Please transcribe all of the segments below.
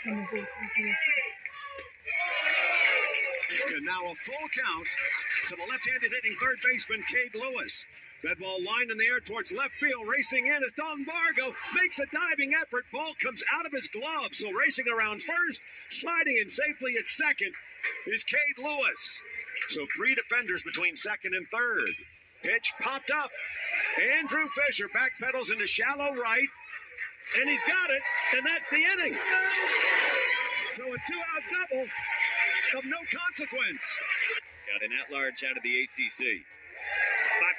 And now a full count to the left-handed hitting third baseman, Cade Lewis. That ball lined in the air towards left field. Racing in as Dalton Bargo makes a diving effort. Ball comes out of his glove. So racing around first, sliding in safely at second is Cade Lewis. So three defenders between second and third. Pitch popped up. Andrew Fisher backpedals into shallow right. And he's got it. And that's the inning. So a two-out double of no consequence. Got an at-large out of the ACC.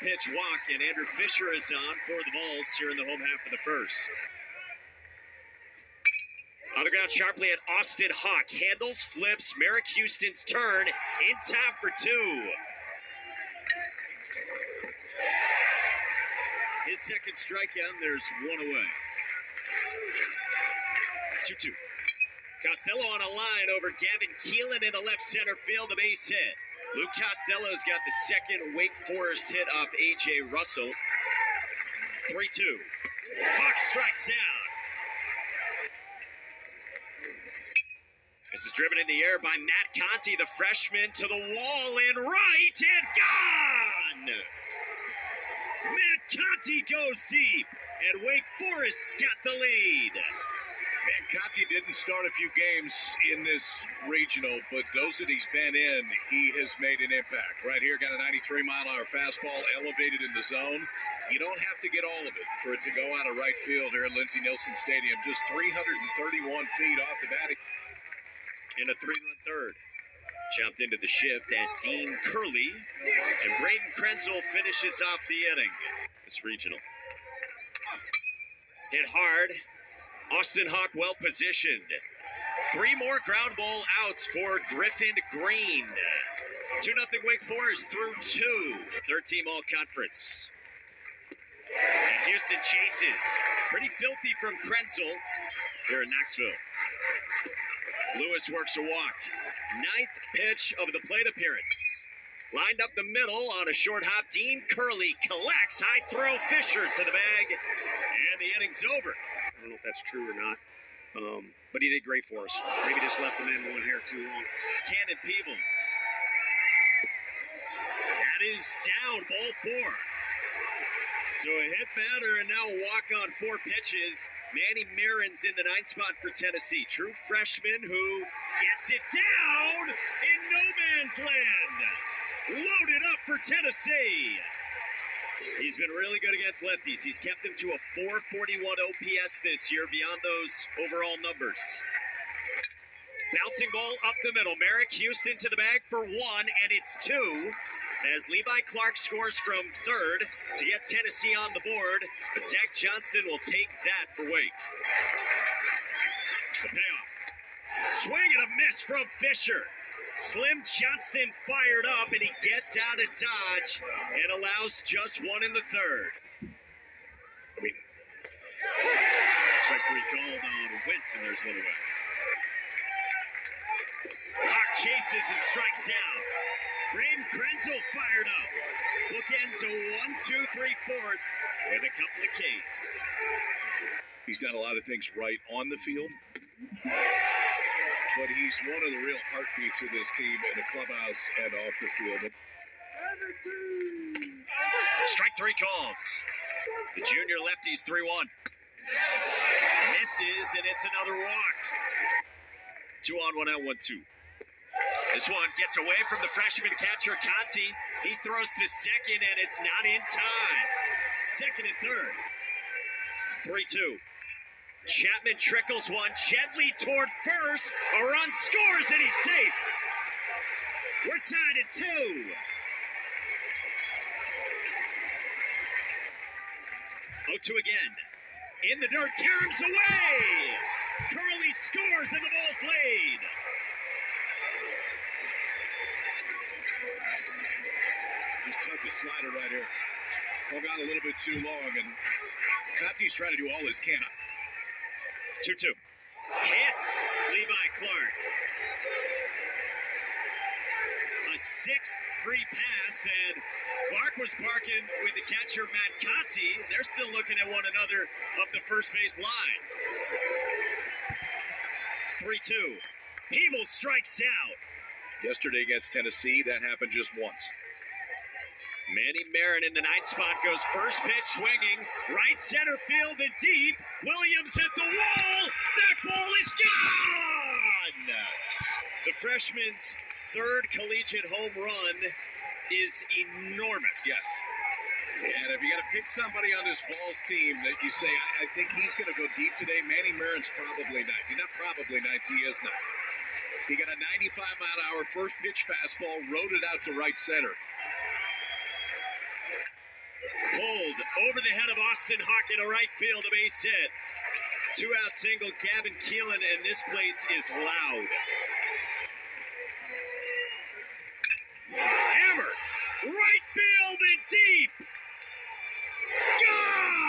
5-pitch walk, and Andrew Fisher is on for the Vols here in the home half of the first. On the ground sharply at Austin Hawk. Handles, flips, Merrick Houston's turn in time for two. His second strikeout, there's one away. 2-2. Costello on a line over Gavin Keelan in the left center field, a base hit. Luke Costello's got the second Wake Forest hit off A.J. Russell. 3-2. Hawk strikes out. This is driven in the air by Matt Conti, the freshman, to the wall and right and gone! Matt Conti goes deep, and Wake Forest's got the lead. Man, Conti didn't start a few games in this regional, but those that he's been in, he has made an impact. Right here, got a 93-mile-an-hour fastball elevated in the zone. You don't have to get all of it for it to go out of right field here at Lindsey Nielsen Stadium. Just 331 feet off the batting. In a three-run third. Chopped into the shift at Dean Curley. And Braden Krenzel finishes off the inning. This regional. Hit hard. Austin Hawk well positioned. Three more ground ball outs for Griffin Green. 2-0 Wake Forest through two. Third team all conference. And Houston chases. Pretty filthy from Krenzel here in Knoxville. Lewis works a walk. Ninth pitch of the plate appearance. Lined up the middle on a short hop. Dean Curley collects. High throw. Fisher to the bag. And the inning's over. I don't know if that's true or not, but he did great for us. Maybe just left him in one hair too long. Cannon Peebles. That is down, ball four. So a hit batter and now a walk on four pitches. Manny Marin's in the ninth spot for Tennessee. True freshman who gets it down in no man's land. Loaded up for Tennessee. He's been really good against lefties. He's kept them to a 441 OPS this year beyond those overall numbers. Bouncing ball up the middle. Merrick Houston to the bag for one, and it's two. As Levi Clark scores from third to get Tennessee on the board. But Zach Johnston will take that for Wake. The payoff. Swing and a miss from Fisher. Slim Johnston fired up, and he gets out of dodge and allows just one in the third. Strike three called on Wentz, and there's one away. Hawk chases and strikes out. Braden Krenzel fired up. Bookends a 1-2-3-4 with a couple of Ks. He's done a lot of things right on the field, but he's one of the real heartbeats of this team in the clubhouse and off the field. Strike three called. The junior lefty's 3-1. Misses, and it's another walk. 2 on, 1 out, 1-2. This one gets away from the freshman catcher, Conti. He throws to second, and it's not in time. Second and third. 3-2. Chapman trickles one gently toward first. A run scores, and he's safe. We're tied at 2. Oh, 2 again. In the dirt, Karam's away. Curley scores, and the ball's laid. Just took the slider right here. Hung on a little bit too long, and Conti's trying to do all his can. 2-2. Hits Levi Clark. A sixth free pass, and Clark was barking with the catcher, Matt Conti. They're still looking at one another up the first base line. 3-2. Peebles strikes out. Yesterday against Tennessee, that happened just once. Manny Marin in the 9th spot goes first pitch swinging. Right center field and deep. Williams at the wall. That ball is gone. The freshman's third collegiate home run is enormous. Yes. And if you got to pick somebody on this Vols team that you say, I think he's going to go deep today, Manny Marin's probably not. He's not probably not. He is not. He got a 95-mile-an-hour first pitch fastball, rode it out to right center. Pulled over the head of Austin Hawk into right field, a base hit. 2-out single, Gavin Keelan, and this place is loud. Hammer, right field and deep. Gone!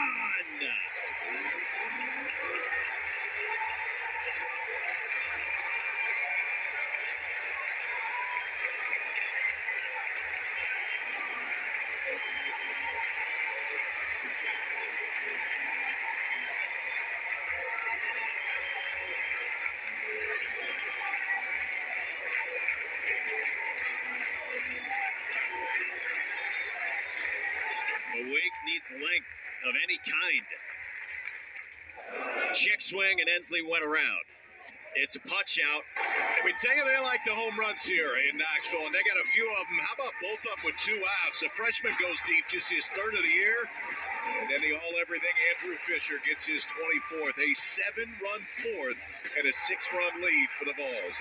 Awake needs length of any kind. Check swing, and Ensley went around. It's a punch out. And we tell you they like the home runs here in Knoxville, and they got a few of them. How about both up with 2 outs? The freshman goes deep, just his third of the year. And then the all-everything Andrew Fisher gets his 24th. A 7-run fourth and a 6-run lead for the Vols.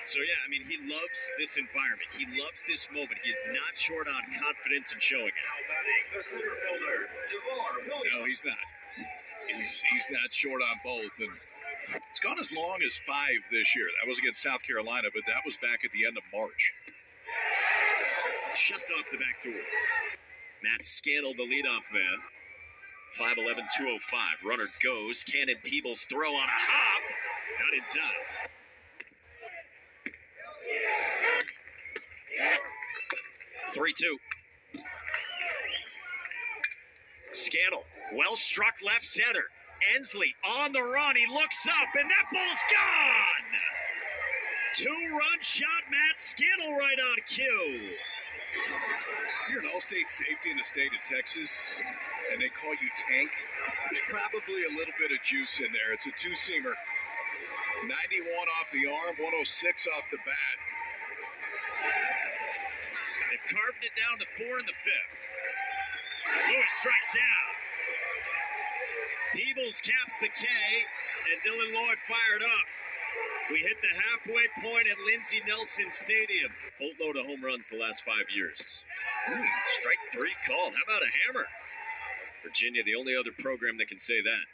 So, yeah, I mean, he loves this environment. He loves this moment. He is not short on confidence in showing it. The center fielder, Javar Williams. No, he's not. He's not short on both. And it's gone as long as 5 this year. That was against South Carolina, but that was back at the end of March. Just off the back door. Matt Scannell, the leadoff man. 5'11", 205. Runner goes. Cannon Peebles throw on a hop. Not in time. "3-2. Scannell, well struck left center. Ensley on the run. He looks up, and that ball's gone. 2-run shot, Matt Scannell right on cue. You're an all-state safety in the state of Texas, and they call you Tank. There's probably a little bit of juice in there. It's a 2-seamer. 91 off the arm, 106 off the bat. They've carved it down to 4 in the 5th. Lewis strikes out. Peebles caps the K, and Dylan Lloyd fired up. We hit the halfway point at Lindsey Nelson Stadium. Boatload of home runs the last 5 years. Strike 3 called. How about a hammer? Virginia, the only other program that can say that.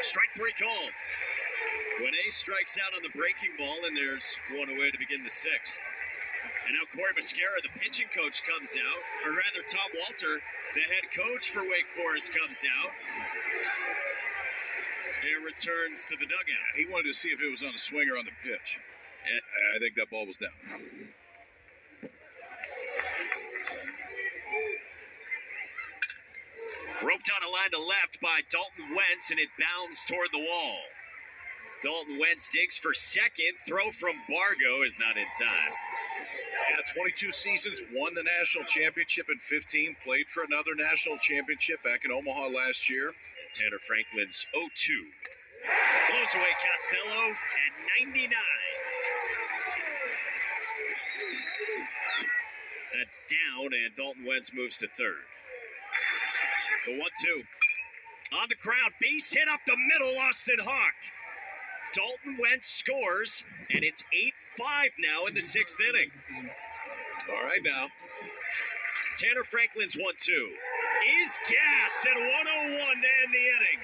Strike 3 called. When Ace strikes out on the breaking ball, and there's one away to begin the 6th. And now Corey Mascara, the pitching coach, comes out. Or rather, Tom Walter, the head coach for Wake Forest, comes out. And returns to the dugout. He wanted to see if it was on the swing or on the pitch. I think that ball was down. Roped on a line to left by Dalton Wentz, and it bounds toward the wall. Dalton Wentz digs for second. Throw from Bargo is not in time. Yeah, 22 seasons, won the national championship in 15, played for another national championship back in Omaha last year. Tanner Franklin's 0-2. Blows away Costello at 99. That's down, and Dalton Wentz moves to third. The 1-2. On the ground, base hit up the middle, Austin Hawk. Dalton Wentz scores, and it's 8-5 now in the 6th inning. All right now. Tanner Franklin's 1-2 is gas at 101 to end the inning.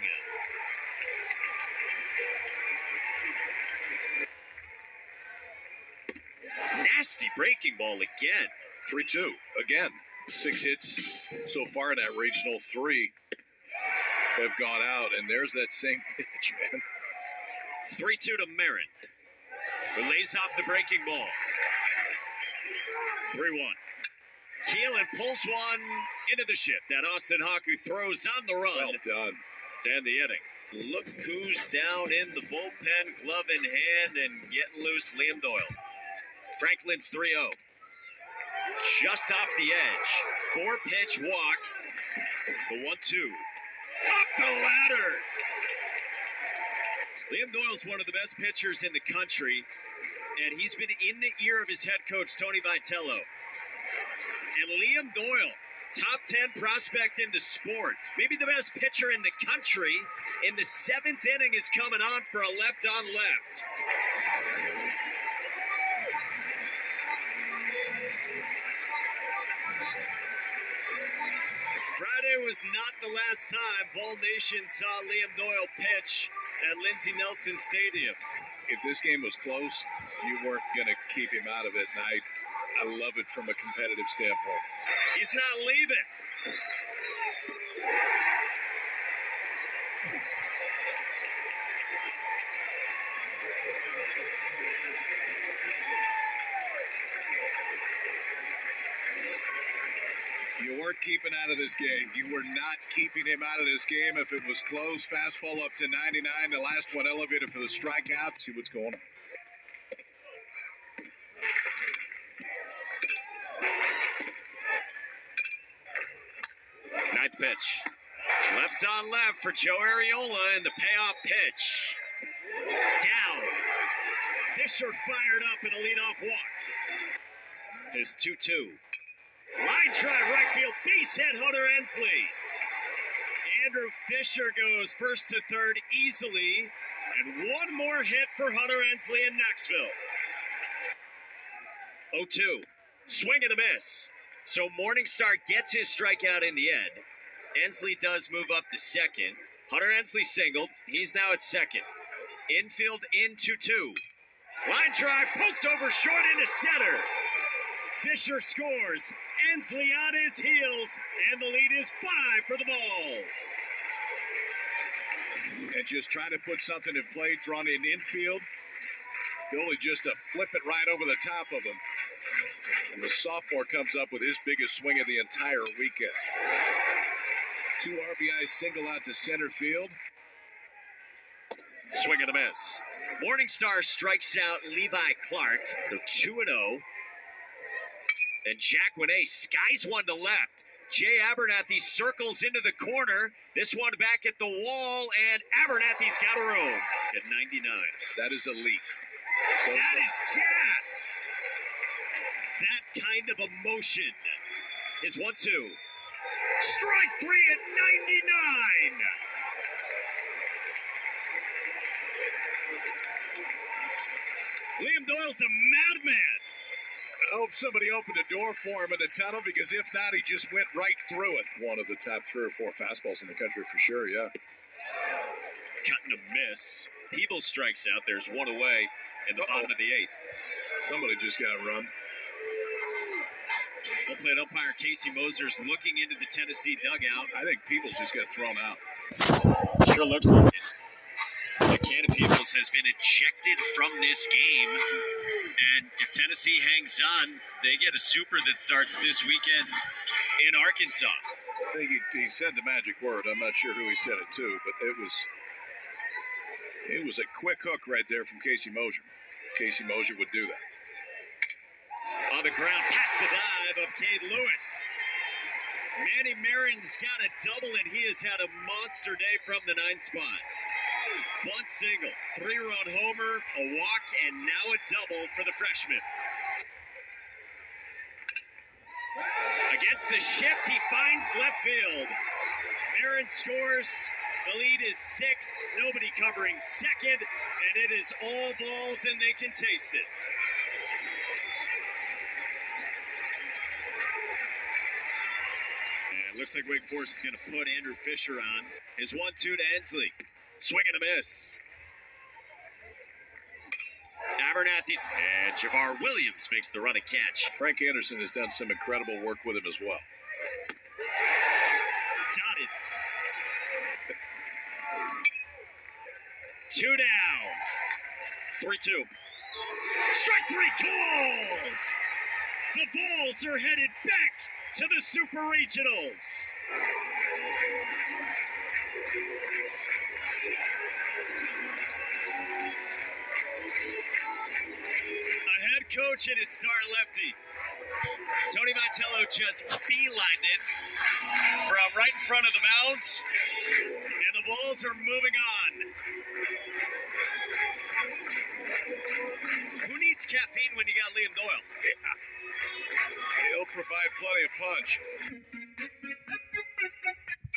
Nasty breaking ball again. 3-2 again. 6 hits so far in that regional. 3 have gone out, and there's that same pitch, man. 3-2 to Marin, who lays off the breaking ball. 3-1. Keelan pulls one into the ship. That Austin Hawk who throws on the run. Well done. To end the inning. Look who's down in the bullpen, glove in hand, and getting loose, Liam Doyle. Franklin's 3-0. Just off the edge. 4-pitch walk. The 1-2. Up the ladder. Liam Doyle's one of the best pitchers in the country, and he's been in the ear of his head coach, Tony Vitello. And Liam Doyle, top 10 prospect in the sport, maybe the best pitcher in the country, in the 7th inning is coming on for a left-on-left. Friday was not the last time Vol Nation saw Liam Doyle pitch at Lindsey Nelson Stadium. If this game was close, you weren't going to keep him out of it, and I love it from a competitive standpoint. He's not leaving. You weren't keeping out of this game. You were not keeping him out of this game. If it was close, fastball up to 99. The last one elevated for the strikeout. See what's going on. Ninth pitch. Left on left for Joe Arriola, and the payoff pitch. Down. Fisher fired up in a leadoff walk. There's 2-2. Line drive right field, base hit Hunter Ensley. Andrew Fisher goes first to third easily, and one more hit for Hunter Ensley in Knoxville. 0-2, swing and a miss. So Morningstar gets his strikeout in the end. Ensley does move up to second. Hunter Ensley singled, he's now at second. Infield in 2-2. Line drive poked over short into center. Fisher scores. Ensley on his heels, and the lead is 5 for the Vols. And just trying to put something in play, drawn in infield. Goalie just to flip it right over the top of him. And the sophomore comes up with his biggest swing of the entire weekend. 2 RBI single out to center field. Swing and a miss. Morningstar strikes out Levi Clark. They're 2-0. And Jack Winay skies one to left. Jay Abernathy circles into the corner. This one back at the wall, and Abernathy's got a room at 99. That is elite. That is gas. That kind of emotion is 1-2. Strike 3 at 99. Liam Doyle's a madman. I hope somebody opened a door for him in the tunnel, because if not, he just went right through it. One of the top 3 or 4 fastballs in the country for sure, yeah. Cutting a miss. Peebles strikes out. There's one away in the bottom of the 8th. Somebody just got run. Full plate umpire Casey Moser's looking into the Tennessee dugout. I think Peebles just got thrown out. Sure looks like it. McKenna Peebles has been ejected from this game, and if Tennessee hangs on, they get a super that starts this weekend in Arkansas. I think he said the magic word. I'm not sure who he said it to, but it was a quick hook right there from Casey Mosier. Casey Mosier would do that. On the ground, past the dive of Cade Lewis. Manny Marin's got a double, and he has had a monster day from the 9th spot. Bunt single, 3-run homer, a walk, and now a double for the freshman. Against the shift, he finds left field. Marin scores. The lead is 6. Nobody covering second, and it is all balls, and they can taste it. And it looks like Wake Forest is going to put Andrew Fisher on. His 1-2 to Ensley. Swing and a miss. Abernathy and Javar Williams makes the running catch. Frank Anderson has done some incredible work with him as well. Dotted. 2 down. 3-2. Strike 3 called. The Vols are headed back to the Super Regionals. coach and his star lefty. Tony Montello just beelined it from right in front of the mound. And the Bulls are moving on. Who needs caffeine when you got Liam Doyle? He'll provide plenty of punch.